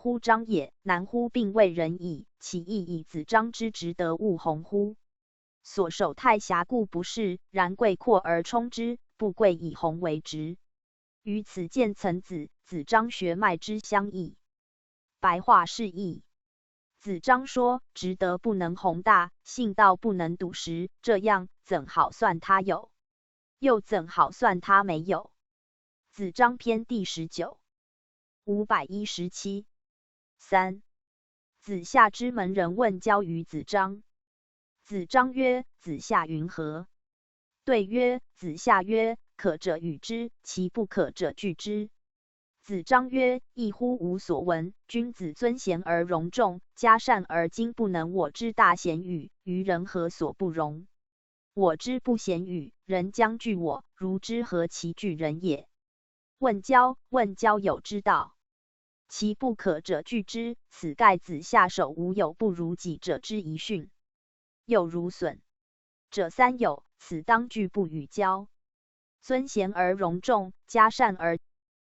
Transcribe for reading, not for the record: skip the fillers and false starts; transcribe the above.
乎章也？难乎并未仁矣。其亦以子章之直得勿弘乎？所守太狭故不是，然贵阔而充之，不贵以弘为直。于此见岑子、子张学脉之相异。白话释义：子张说直德不能宏大，信道不能笃实，这样怎好算他有？又怎好算他没有？子张篇第19。517。3。子夏之门人问交于子张。子张曰：子夏云何？对曰：子夏曰：可者与之，其不可者拒之。子张曰：亦乎无所闻。君子尊贤而容众，嘉善而今不能我之大贤与，于人何所不容？我之不贤与，人将惧我，如之何其惧人也？问交有之道，其不可者拒之，此盖子夏手无有不如己者之遗训。又如损者三有，此当拒不与交。尊贤而容众，嘉善而